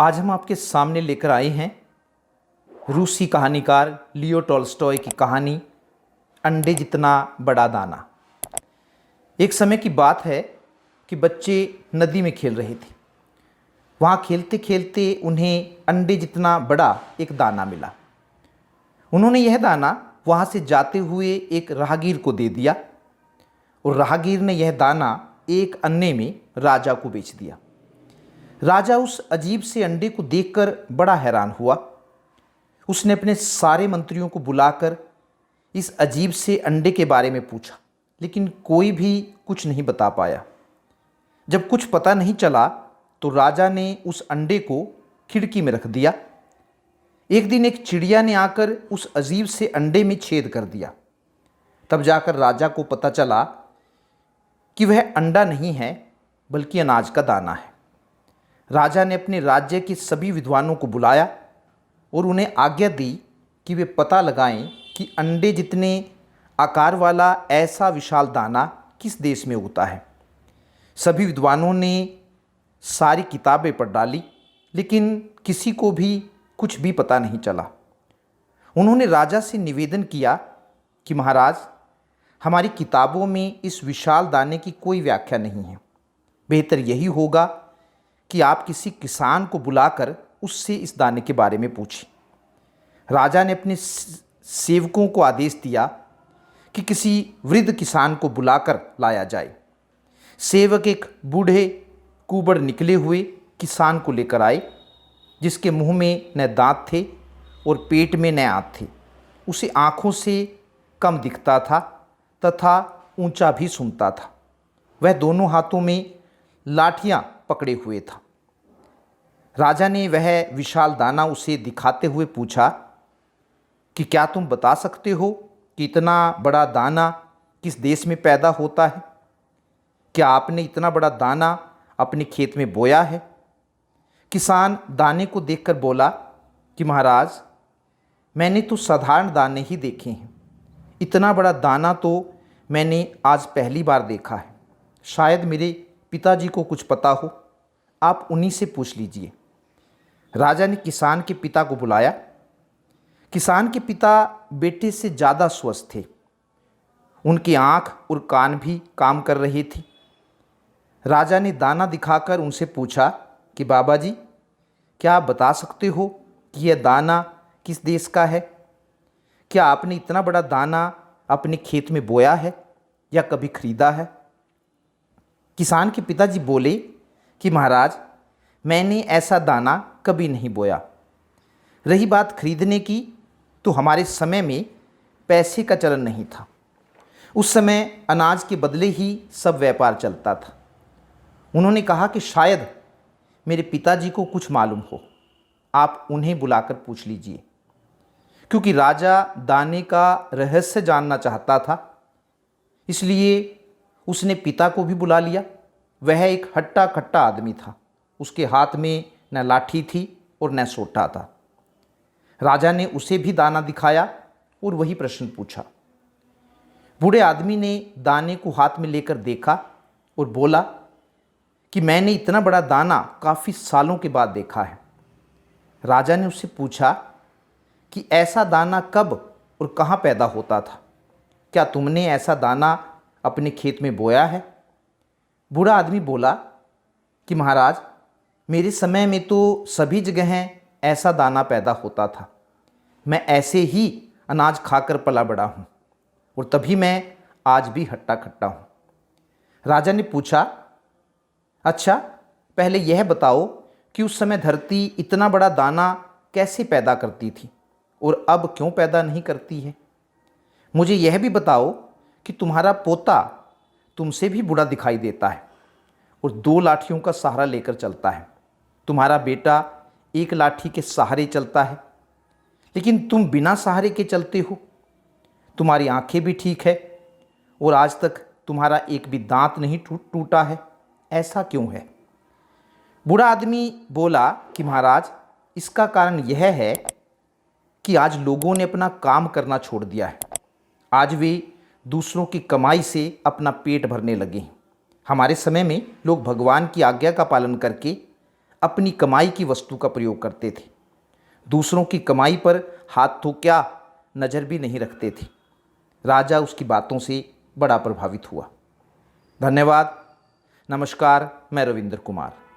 आज हम आपके सामने लेकर आए हैं रूसी कहानीकार लियो टॉल्स्टॉय की कहानी अंडे जितना बड़ा दाना। एक समय की बात है कि बच्चे नदी में खेल रहे थे। वहाँ खेलते खेलते उन्हें अंडे जितना बड़ा एक दाना मिला। उन्होंने यह दाना वहाँ से जाते हुए एक राहगीर को दे दिया और राहगीर ने यह दाना एक अन्ने में राजा को बेच दिया। राजा उस अजीब से अंडे को देखकर बड़ा हैरान हुआ। उसने अपने सारे मंत्रियों को बुलाकर इस अजीब से अंडे के बारे में पूछा, लेकिन कोई भी कुछ नहीं बता पाया। जब कुछ पता नहीं चला तो राजा ने उस अंडे को खिड़की में रख दिया। एक दिन एक चिड़िया ने आकर उस अजीब से अंडे में छेद कर दिया। तब जाकर राजा को पता चला कि वह अंडा नहीं है बल्कि अनाज का दाना है। राजा ने अपने राज्य के सभी विद्वानों को बुलाया और उन्हें आज्ञा दी कि वे पता लगाएं कि अंडे जितने आकार वाला ऐसा विशाल दाना किस देश में उगता है। सभी विद्वानों ने सारी किताबें पढ़ डाली, लेकिन किसी को भी कुछ भी पता नहीं चला। उन्होंने राजा से निवेदन किया कि महाराज, हमारी किताबों में इस विशाल दाने की कोई व्याख्या नहीं है। बेहतर यही होगा कि आप किसी किसान को बुलाकर उससे इस दाने के बारे में पूछें। राजा ने अपने सेवकों को आदेश दिया कि किसी वृद्ध किसान को बुलाकर लाया जाए। सेवक एक बूढ़े कुबड़ निकले हुए किसान को लेकर आए, जिसके मुंह में न दांत थे और पेट में न आंत थे। उसे आँखों से कम दिखता था तथा ऊंचा भी सुनता था। वह दोनों हाथों में लाठियाँ पकड़े हुए था। राजा ने वह विशाल दाना उसे दिखाते हुए पूछा कि क्या तुम बता सकते हो कि इतना बड़ा दाना किस देश में पैदा होता है? क्या आपने इतना बड़ा दाना अपने खेत में बोया है? किसान दाने को देखकर बोला कि महाराज, मैंने तो साधारण दाने ही देखे हैं। इतना बड़ा दाना तो मैंने आज पहली बार देखा है। शायद मेरे पिताजी को कुछ पता हो, आप उन्हीं से पूछ लीजिए। राजा ने किसान के पिता को बुलाया। किसान के पिता बेटे से ज़्यादा स्वस्थ थे। उनकी आँख और कान भी काम कर रहे थे। राजा ने दाना दिखाकर उनसे पूछा कि बाबा जी, क्या आप बता सकते हो कि यह दाना किस देश का है? क्या आपने इतना बड़ा दाना अपने खेत में बोया है या कभी खरीदा है? किसान के पिताजी बोले कि महाराज, मैंने ऐसा दाना कभी नहीं बोया। रही बात खरीदने की, तो हमारे समय में पैसे का चलन नहीं था। उस समय अनाज के बदले ही सब व्यापार चलता था। उन्होंने कहा कि शायद मेरे पिताजी को कुछ मालूम हो, आप उन्हें बुलाकर पूछ लीजिए। क्योंकि राजा दाने का रहस्य जानना चाहता था, इसलिए उसने पिता को भी बुला लिया। वह एक हट्टा कट्टा आदमी था। उसके हाथ में न लाठी थी और न सोटा था। राजा ने उसे भी दाना दिखाया और वही प्रश्न पूछा। बूढ़े आदमी ने दाने को हाथ में लेकर देखा और बोला कि मैंने इतना बड़ा दाना काफ़ी सालों के बाद देखा है। राजा ने उससे पूछा कि ऐसा दाना कब और कहाँ पैदा होता था? क्या तुमने ऐसा दाना अपने खेत में बोया है? बूढ़ा आदमी बोला कि महाराज, मेरे समय में तो सभी जगह ऐसा दाना पैदा होता था। मैं ऐसे ही अनाज खाकर पला बड़ा हूँ और तभी मैं आज भी हट्टा खट्टा हूँ। राजा ने पूछा, अच्छा, पहले यह बताओ कि उस समय धरती इतना बड़ा दाना कैसे पैदा करती थी और अब क्यों पैदा नहीं करती है? मुझे यह भी बताओ कि तुम्हारा पोता तुमसे भी बूढ़ा दिखाई देता है और 2 लाठियों का सहारा लेकर चलता है। तुम्हारा बेटा एक लाठी के सहारे चलता है, लेकिन तुम बिना सहारे के चलते हो। तुम्हारी आंखें भी ठीक है और आज तक तुम्हारा एक भी दांत नहीं टूटा है। ऐसा क्यों है? बूढ़ा आदमी बोला कि महाराज, इसका कारण यह है कि आज लोगों ने अपना काम करना छोड़ दिया है। आज वे दूसरों की कमाई से अपना पेट भरने लगे हैं। हमारे समय में लोग भगवान की आज्ञा का पालन करके अपनी कमाई की वस्तु का प्रयोग करते थे। दूसरों की कमाई पर हाथ तो क्या, नज़र भी नहीं रखते थे। राजा उसकी बातों से बड़ा प्रभावित हुआ। धन्यवाद। नमस्कार, मैं रविंद्र कुमार।